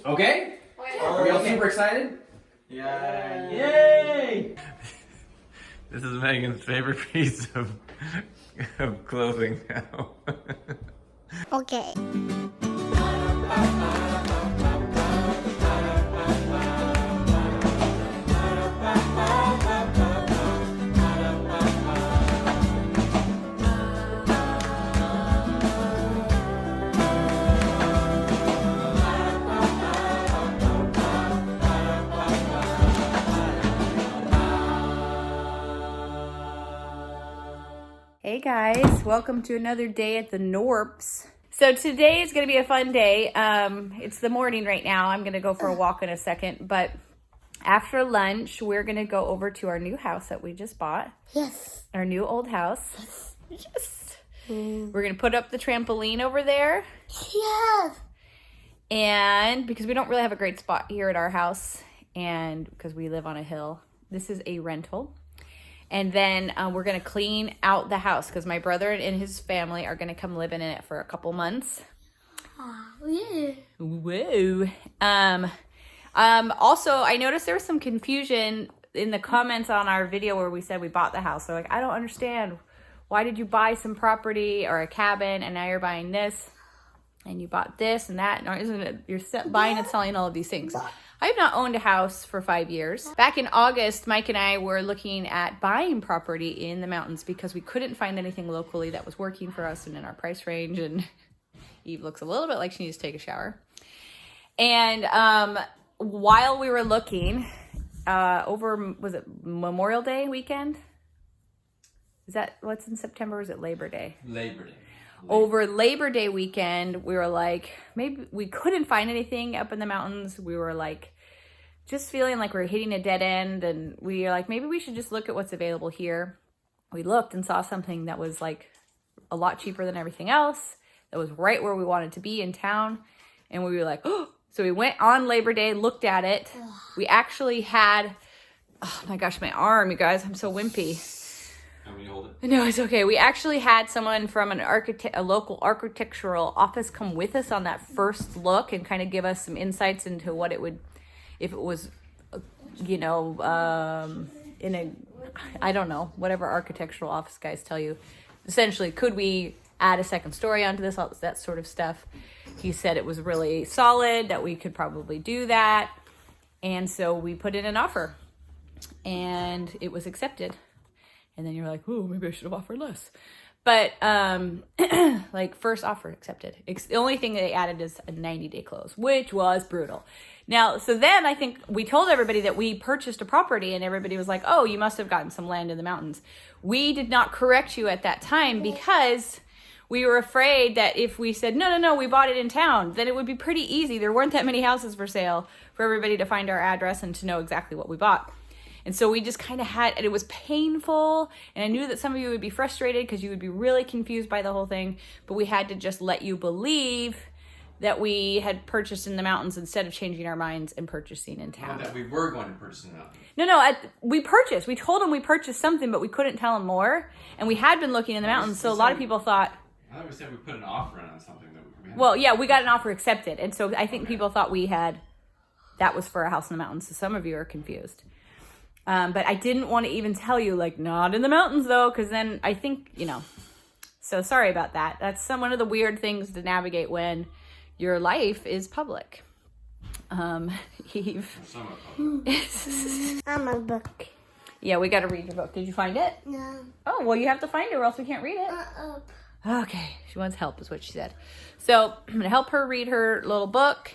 Okay? Are we all super excited? Yeah. Yay! This is Megan's favorite piece of clothing now. Okay. Hey guys, welcome to another day at the Knorps. So today is going to be a fun day. It's the morning right now. I'm going to go for a walk in a second, but after lunch, we're going to go over to our new house that we just bought. Yes. Our new old house. Yes. We're going to put up the trampoline over there. Yes. And because we don't really have a great spot here at our house, and because we live on a hill, this is a rental. And then we're going to clean out the house because my brother and his family are going to come living in it for a couple months. Yeah. Whoa. Also, I noticed there was some confusion in the comments on our video where we said we bought the house. So like, I don't understand. Why did you buy some property or a cabin and now you're buying this and you bought this and that? No, isn't it? You're buying and selling all of these things. I have not owned a house for 5 years. Back in August, Mike and I were looking at buying property in the mountains because we couldn't find anything locally that was working for us and in our price range. And Eve looks a little bit like she needs to take a shower. And while we were looking, was it Memorial Day weekend? Is that what's in September? Or is it Labor Day? Labor Day. Over Labor Day weekend, we were like, maybe we couldn't find anything up in the mountains. We were like, just feeling like we were hitting a dead end. And we were like, maybe we should just look at what's available here. We looked and saw something that was like a lot cheaper than everything else. That was right where we wanted to be in town. And we were like, oh. So we went on Labor Day, looked at it. We actually had, oh my gosh, my arm, you guys, I'm so wimpy. Can we hold it? No, it's okay. We actually had someone from a local architectural office come with us on that first look and kind of give us some insights into what it would, if it was, you know, in a, I don't know, whatever architectural office guys tell you. Essentially, could we add a second story onto this, all that sort of stuff? He said it was really solid, that we could probably do that. And so we put in an offer and it was accepted. And then you're like, oh, maybe I should have offered less. But like first offer accepted. The only thing they added is a 90-day close, which was brutal. Now, so then I think we told everybody that we purchased a property and everybody was like, oh, you must have gotten some land in the mountains. We did not correct you at that time because we were afraid that if we said, no, we bought it in town, then it would be pretty easy. There weren't that many houses for sale for everybody to find our address and to know exactly what we bought. And so we just kind of had, and it was painful. And I knew that some of you would be frustrated because you would be really confused by the whole thing. But we had to just let you believe that we had purchased in the mountains instead of changing our minds and purchasing in town. Or that we were going to purchase in the mountains. No, we purchased. We told them we purchased something, but we couldn't tell them more. And we had been looking in the mountains. So a lot of people thought. I thought we said we put an offer in on something that we had. Well, yeah, we got an offer accepted. And so I think people thought that was for a house in the mountains. So some of you are confused. But I didn't want to even tell you, like, not in the mountains, though, because then I think, you know. So sorry about that. That's one of the weird things to navigate when your life is public. Eve. Somewhat public. I'm a book. Yeah, we got to read your book. Did you find it? No. Oh, well, you have to find it or else we can't read it. Okay, she wants help is what she said. So I'm going to help her read her little book.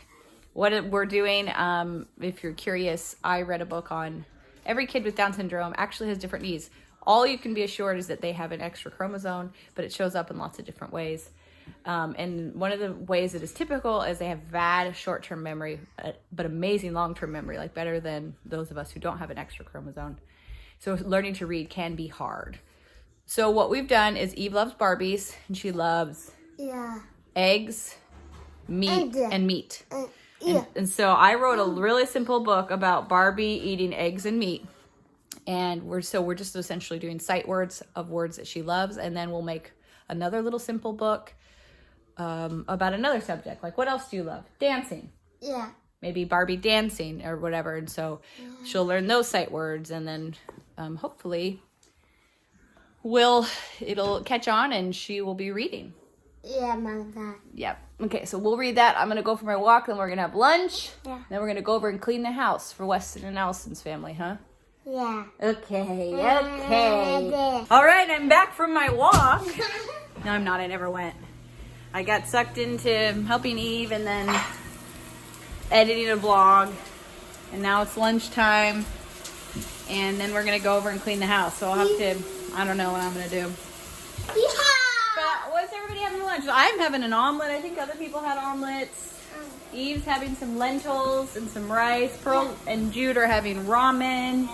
What we're doing, if you're curious, I read a book on every kid with Down syndrome actually has different needs. All you can be assured is that they have an extra chromosome, but it shows up in lots of different ways. And one of the ways that is typical is they have bad short-term memory, but amazing long-term memory, like better than those of us who don't have an extra chromosome. So learning to read can be hard. So what we've done is Eve loves Barbies, and she loves eggs, meat, and meat. And so I wrote a really simple book about Barbie eating eggs and meat. And we're just essentially doing sight words of words that she loves. And then we'll make another little simple book about another subject. Like, what else do you love? Dancing. Yeah. maybe Barbie dancing or whatever. And so she'll learn those sight words, and then hopefully it'll catch on and she will be reading. Yeah, Mom. Yep. Okay, so we'll read that. I'm going to go for my walk, then we're going to have lunch. Yeah. Then we're going to go over and clean the house for Weston and Allison's family, huh? Yeah. Okay. All right, I'm back from my walk. No, I'm not. I never went. I got sucked into helping Eve and then editing a vlog. And now it's lunchtime. And then we're going to go over and clean the house. So I'll have to, I don't know what I'm going to do. But what's everybody having for lunch? I'm having an omelet. I think other people had omelets. Eve's having some lentils and some rice. Pearl and Jude are having ramen.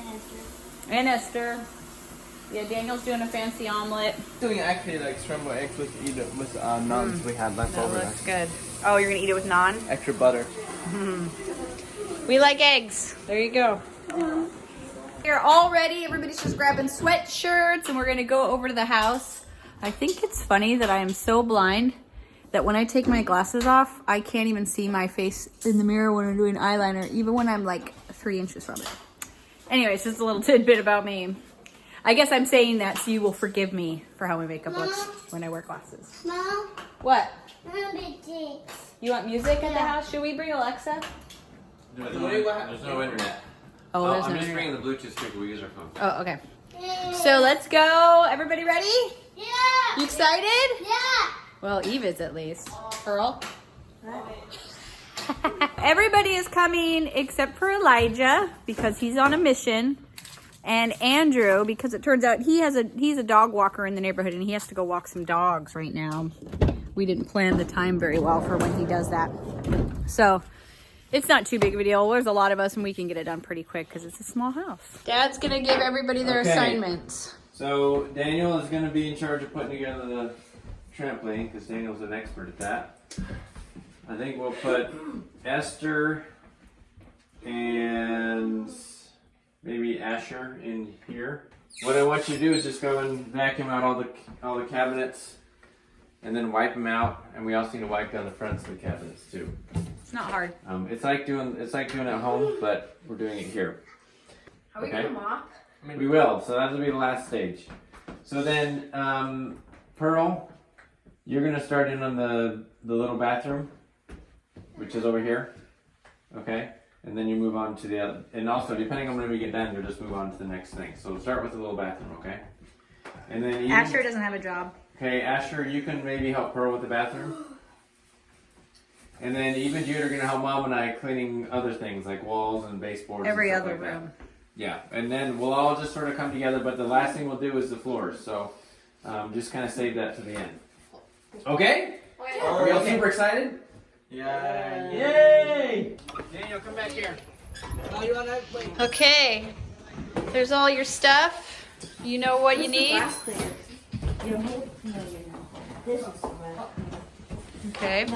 And Esther. Yeah, Daniel's doing a fancy omelet. Doing actually like scrambled eggs with naans we had left That over. looks good. Oh, you're gonna eat it with naan? Extra butter. We like eggs. There you go. We're all ready. Everybody's just grabbing sweatshirts and we're gonna go over to the house. I think it's funny that I am so blind that when I take my glasses off, I can't even see my face in the mirror when I'm doing eyeliner, even when I'm like 3 inches from it. Anyways, just a little tidbit about me. I guess I'm saying that so you will forgive me for how my makeup looks when I wear glasses. Mom, What? I'm You want music at the house? Should we bring Alexa? There's no internet. Oh, there's I'm no just internet. bringing the Bluetooth speaker. We use our phone. Oh, okay. So let's go. Everybody ready? Yeah. You excited? Yeah. Well, Eve is at least. Pearl? Everybody is coming except for Elijah because he's on a mission. And Andrew, because it turns out he's a dog walker in the neighborhood and he has to go walk some dogs right now. We didn't plan the time very well for when he does that. So it's not too big of a deal. There's a lot of us and we can get it done pretty quick because it's a small house. Dad's going to give everybody their assignments. So Daniel is going to be in charge of putting together the trampoline because Daniel's an expert at that. I think we'll put Esther and maybe Asher in here. What I want you to do is just go and vacuum out all the cabinets and then wipe them out. And we also need to wipe down the fronts of the cabinets too. It's not hard. It's like doing it at home, but we're doing it here. Are we Okay. going to mop? We will. So that'll be the last stage. So then, Pearl, you're gonna start in on the little bathroom, which is over here. Okay. And then you move on to the other. And also, depending on when we get done, you'll just move on to the next thing. So start with the little bathroom, okay? And then Eve, Asher doesn't have a job. Okay, Asher, you can maybe help Pearl with the bathroom. And then Eve and Jude are gonna help Mom and I cleaning other things like walls and baseboards. Every and stuff other like that. room. Yeah, and then we'll all just sort of come together. But the last thing we'll do is the floors. So just kind of save that to the end. Okay? Are we all super excited? Yeah. Yay! Daniel, come back here. Okay. There's all your stuff. You know what you need. Okay.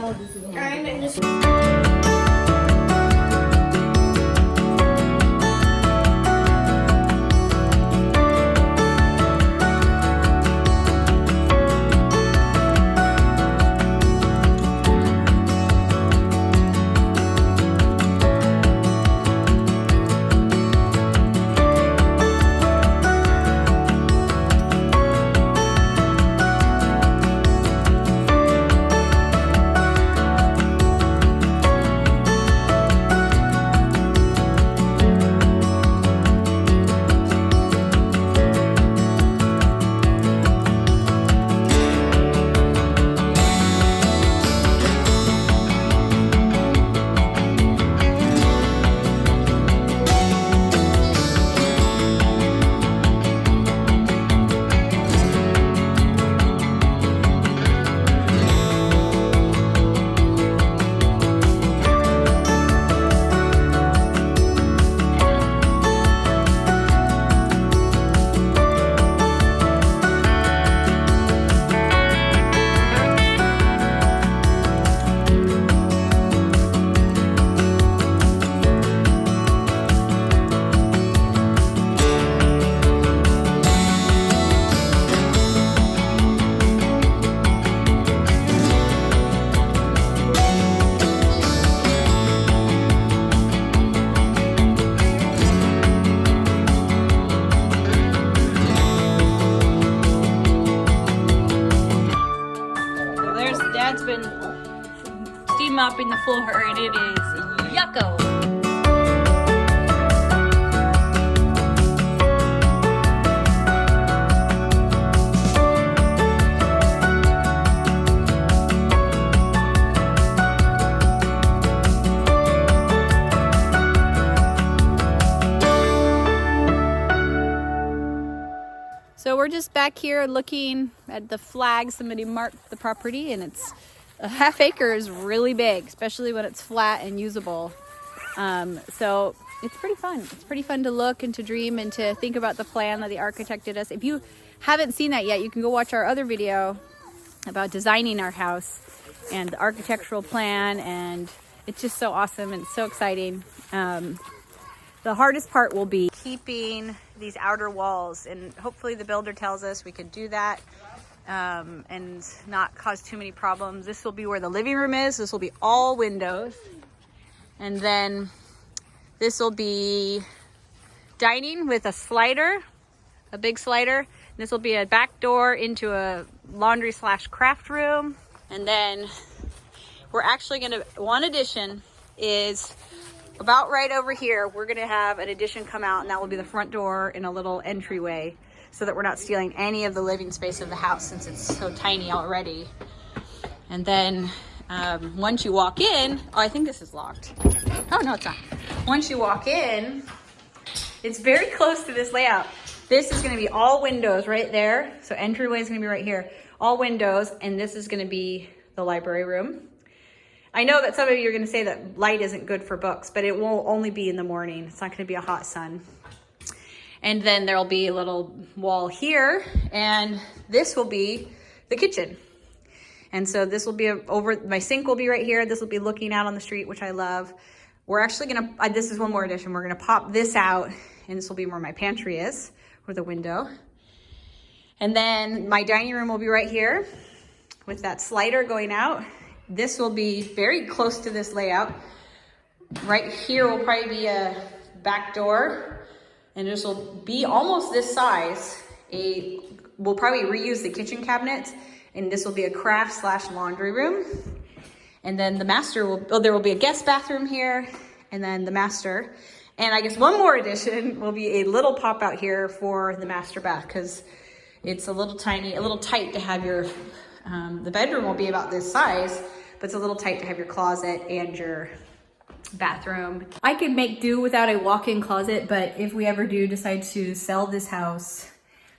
mopping the floor, and it is yucko. So we're just back here looking at the flag. Somebody marked the property, and it's a half acre is really big, especially when it's flat and usable. So it's pretty fun. It's pretty fun to look and to dream and to think about the plan that the architect did us. If you haven't seen that yet, you can go watch our other video about designing our house and the architectural plan, and it's just so awesome and so exciting. The hardest part will be keeping these outer walls, and hopefully the builder tells us we can do that and not cause too many problems. This will be where the living room is. This will be all windows. And then this will be dining with a slider, a big slider. This will be a back door into a laundry / craft room. And then we're actually gonna, one addition is about right over here. We're gonna have an addition come out, and that will be the front door and a little entryway, so that we're not stealing any of the living space of the house since it's so tiny already. And then once you walk in, oh, I think this is locked. Oh no, it's not. Once you walk in, it's very close to this layout. This is gonna be all windows right there. So entryway is gonna be right here, all windows, and this is gonna be the library room. I know that some of you are gonna say that light isn't good for books, but it will only be in the morning. It's not gonna be a hot sun. And then there'll be a little wall here, and this will be the kitchen. And so this will be over, my sink will be right here. This will be looking out on the street, which I love. We're actually gonna, this is one more addition. We're gonna pop this out, and this will be where my pantry is, with a window. And then my dining room will be right here with that slider going out. This will be very close to this layout. Right here will probably be a back door, and this will be almost this size. We'll probably reuse the kitchen cabinets, and this will be a craft / laundry room. And then the master will, oh, there will be a guest bathroom here, and then the master. And I guess one more addition will be a little pop out here for the master bath, because it's a little tiny, a little tight to have your, the bedroom will be about this size, but it's a little tight to have your closet and your bathroom. I could make do without a walk-in closet, but if we ever do decide to sell this house,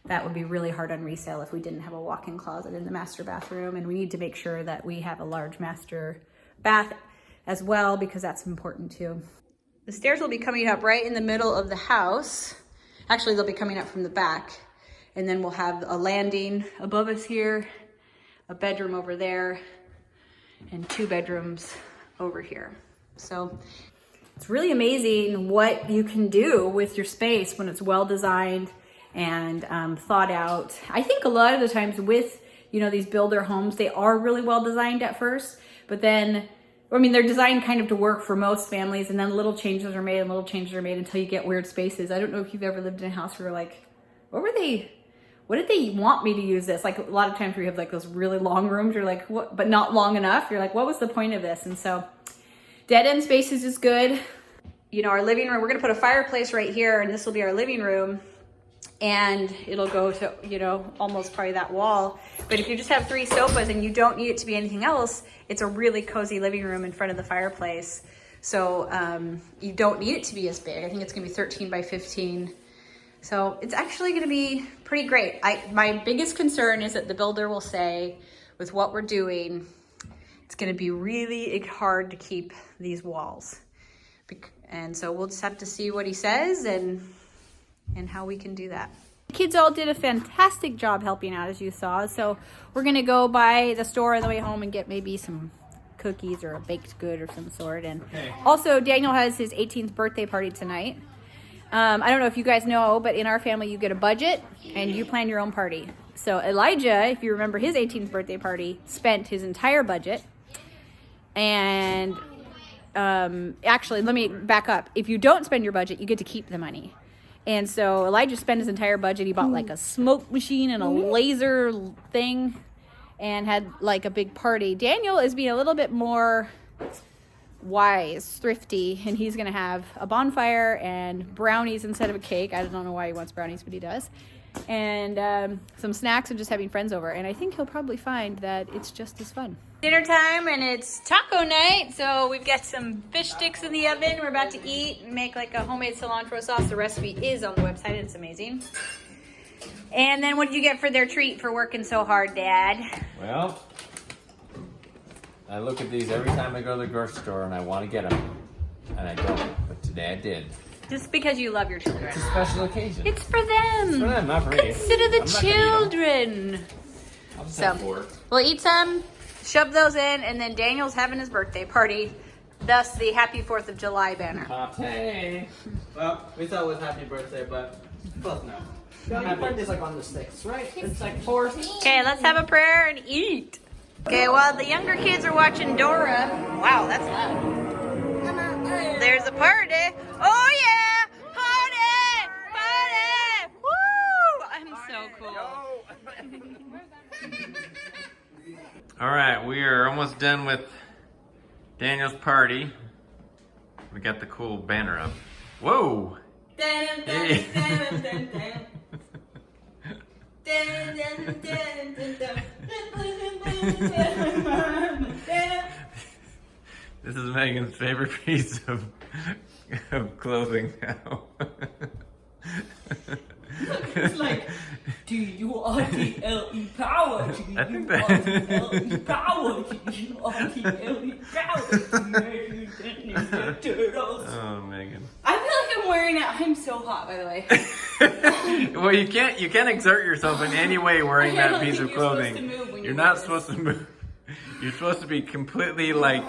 that would be really hard on resale if we didn't have a walk-in closet in the master bathroom. And we need to make sure that we have a large master bath as well, because that's important too. The stairs will be coming up right in the middle of the house. Actually, they'll be coming up from the back. And then we'll have a landing above us here, a bedroom over there, and 2 bedrooms over here. So it's really amazing what you can do with your space when it's well designed and thought out. I think a lot of the times with, you know, these builder homes, they are really well designed at first, but then, I mean, they're designed kind of to work for most families, and then little changes are made and little changes are made until you get weird spaces. I don't know if you've ever lived in a house where you're like, what did they want me to use this? Like a lot of times where you have like those really long rooms, you're like, what, but not long enough. You're like, what was the point of this? And so dead end spaces is good. You know, our living room, we're gonna put a fireplace right here, and this will be our living room. And it'll go to, you know, almost probably that wall. But if you just have 3 sofas and you don't need it to be anything else, it's a really cozy living room in front of the fireplace. So you don't need it to be as big. I think it's gonna be 13 by 15. So it's actually gonna be pretty great. My biggest concern is that the builder will say, with what we're doing, it's gonna be really hard to keep these walls. And so we'll just have to see what he says and how we can do that. The kids all did a fantastic job helping out, as you saw. So we're gonna go by the store on the way home and get maybe some cookies or a baked good or some sort. And also Daniel has his 18th birthday party tonight. I don't know if you guys know, but in our family, you get a budget and you plan your own party. So Elijah, if you remember his 18th birthday party, spent his entire budget. And actually, let me back up. If you don't spend your budget, you get to keep the money. And so Elijah spent his entire budget. He bought like a smoke machine and a laser thing and had like a big party. Daniel is being a little bit more wise, thrifty, and he's gonna have a bonfire and brownies instead of a cake. I don't know why he wants brownies, but he does. And some snacks and just having friends over. And I think he'll probably find that it's just as fun. Dinner time, and it's taco night. So we've got some fish sticks in the oven. We're about to eat and make like a homemade cilantro sauce. The recipe is on the website. It's amazing. And then what did you get for their treat for working so hard, Dad? Well, I look at these every time I go to the grocery store and I want to get them. And I don't, but today I did. Just because you love your children. It's a special occasion. It's for them. It's for them, not for me. Consider the I'm not gonna eat 'em. children. I'll just So, have 4. we'll eat some, shove those in, and then Daniel's having his birthday party. Thus, the Happy 4th of July banner. Hey. Well, we thought it was happy birthday, but close enough. Happy birthday's like on the 6th, right? It's like 4th. Okay, let's have a prayer and eat. Okay, while the younger kids are watching Dora. Wow, that's loud. There's a party. Oh yeah! Party! Party! Woo! I'm so cool. All right, we are almost done with Daniel's party. We got the cool banner up. Whoa! Hey. This is Megan's favorite piece of clothing now. It's like D-U-R-T-L-E power. I think D-U-R-T-L-E power. D-U-R-T-L-E power. Turtles. Oh, Megan. I feel like I'm wearing it. I'm so hot, by the way. Well, you can't exert yourself in any way wearing I that don't piece think of you're supposed clothing. to move when you You're wear not this. supposed to move. You're supposed to be completely like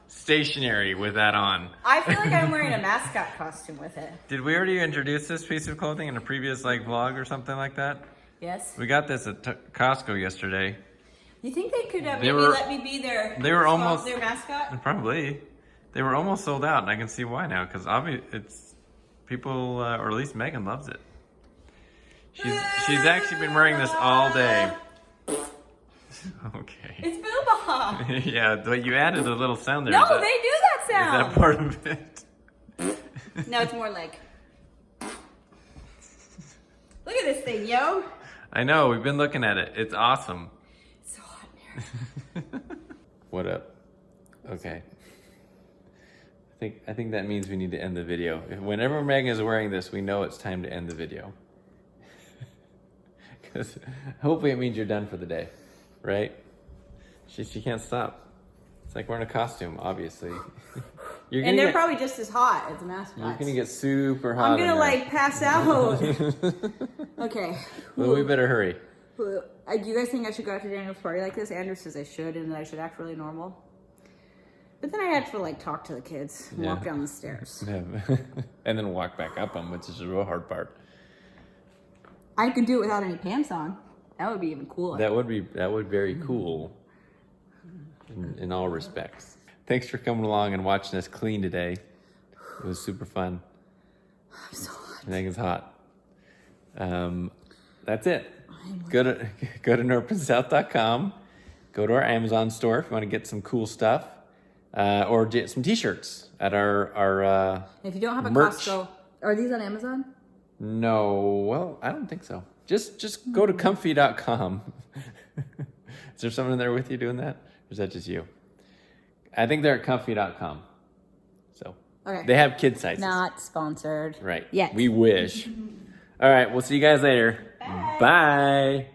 stationary with that on. I feel like I'm wearing a mascot costume with it. Did we already introduce this piece of clothing in a previous like vlog or something like that? Yes. We got this at Costco yesterday. You think they could maybe were- let me be their their mascot? Probably. They were almost sold out, and I can see why now, because obviously it's people, or at least Megan loves it. She's actually been wearing this all day. Okay. It's Booba. Yeah, but you added a little sound there. No, Is that- they do that Is sound. that part of it? No, it's more like. Look at this thing, yo. I know, we've been looking at it. It's awesome. It's so hot in here. What up? Okay. I think that means we need to end the video. Whenever Megan is wearing this, we know it's time to end the video. Because hopefully it means you're done for the day, right? She can't stop. It's like wearing a costume, obviously. And they're probably just as hot as a mascot. You're gonna get super hot. I'm gonna like pass out. Okay. Well, we better hurry. Do you guys think I should go out to Daniel's party like this? Andrew says I should, and that I should act really normal. But then I have to like talk to the kids and walk down the stairs. Yeah. And then walk back up them, which is the real hard part. I could do it without any pants on. That would be even cooler. That would be very cool in all respects. Thanks for coming along and watching us clean today. It was super fun. I'm so hot. Megan's hot. That's it. Go to knorppandsouth.com. Go to our Amazon store if you want to get some cool stuff. Or get some t-shirts at our If you don't have a merch. Costco, are these on Amazon? No, well, I don't think so. Just go to comfy.com. Is there someone there with you doing that? Or is that just you? I think they're at comfy.com. So Okay. they have kid sizes. Not sponsored. Right. Yet. We wish. All right, we'll see you guys later. Bye.